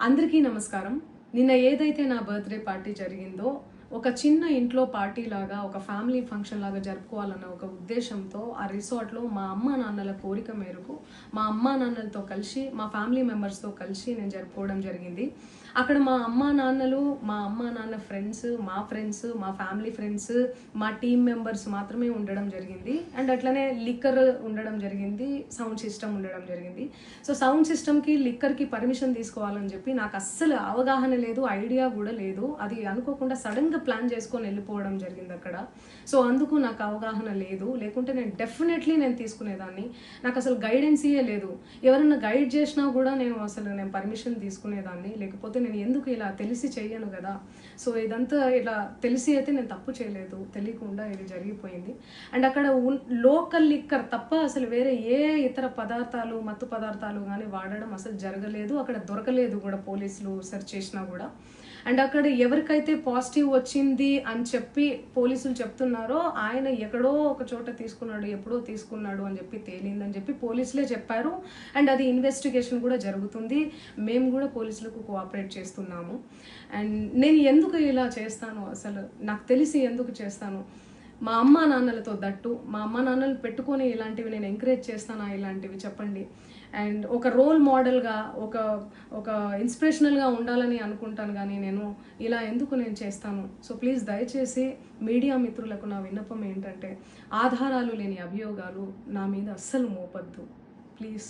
అందరికీ నమస్కారం. నిన్న ఏదైతే నా బర్త్డే పార్టీ జరిగిందో ఒక చిన్న ఇంట్లో పార్టీ లాగా ఒక ఫ్యామిలీ ఫంక్షన్ లాగా జరుపుకోవాలన్న ఒక ఉద్దేశంతో ఆ రిసార్ట్లో మా అమ్మా నాన్నల కోరిక మేరకు మా అమ్మా నాన్నలతో కలిసి మా ఫ్యామిలీ మెంబర్స్తో కలిసి నేను జరుపుకోవడం జరిగింది. అక్కడ మా అమ్మా నాన్న ఫ్రెండ్స్, మా ఫ్యామిలీ ఫ్రెండ్స్, మా టీమ్ మెంబర్స్ మాత్రమే ఉండడం జరిగింది. అండ్ అట్లనే లిక్కర్ ఉండడం జరిగింది, సౌండ్ సిస్టమ్ ఉండడం జరిగింది. సో సౌండ్ సిస్టమ్కి లిక్కర్కి పర్మిషన్ తీసుకోవాలని చెప్పి నాకు అస్సలు అవగాహన లేదు, ఐడియా కూడా లేదు. అది అనుకోకుండా సడన్గా ప్లాన్ చేసుకొని వెళ్ళిపోవడం జరిగింది అక్కడ. సో అందుకు నాకు అవగాహన లేదు, లేకుంటే నేను డెఫినెట్లీ నేను తీసుకునేదాన్ని. నాకు అసలు గైడెన్సీయే లేదు. ఎవరైనా గైడ్ చేసినా కూడా నేను పర్మిషన్ తీసుకునేదాన్ని, లేకపోతే నేను ఎందుకు ఇలా తెలిసి చెయ్యను కదా. సో ఇదంతా ఇలా తెలిసి అయితే నేను తప్పు చేయలేదు, తెలియకుండా ఇది జరిగిపోయింది. అండ్ అక్కడ లోకల్ లిక్కర్ తప్ప అసలు వేరే ఏ ఇతర పదార్థాలు, మత్తు పదార్థాలు కానీ వాడడం అసలు జరగలేదు. అక్కడ దొరకలేదు కూడా, పోలీసులు సెర్చ్ చేసినా కూడా. అండ్ అక్కడ ఎవరికైతే పాజిటివ్ వచ్చింది అని చెప్పి పోలీసులు చెప్తున్నారో ఆయన ఎక్కడో ఒక చోట తీసుకున్నాడు, ఎప్పుడో తీసుకున్నాడు అని చెప్పి తేలిందని చెప్పి పోలీసులే చెప్పారు. అండ్ అది ఇన్వెస్టిగేషన్ కూడా జరుగుతుంది. మేము కూడా పోలీసులకు కోఆపరేట్ చేస్తున్నాము. అండ్ నేను ఎందుకు ఇలా చేస్తాను, అసలు నాకు తెలిసి ఎందుకు చేస్తాను, మా అమ్మా నాన్నలతో దట్టు మా అమ్మా నాన్నలు పెట్టుకొని ఇలాంటివి నేను ఎంకరేజ్ చేస్తానా, ఇలాంటివి చెప్పండి. అండ్ ఒక రోల్ మోడల్గా, ఒక ఇన్స్పిరేషనల్గా ఉండాలని అనుకుంటాను, కానీ నేను ఇలా ఎందుకు నేను చేస్తాను. సో ప్లీజ్ దయచేసి మీడియా మిత్రులకు నా విన్నపం ఏంటంటే, ఆధారాలు లేని అభియోగాలు నా మీద అస్సలు మోపద్దు ప్లీజ్.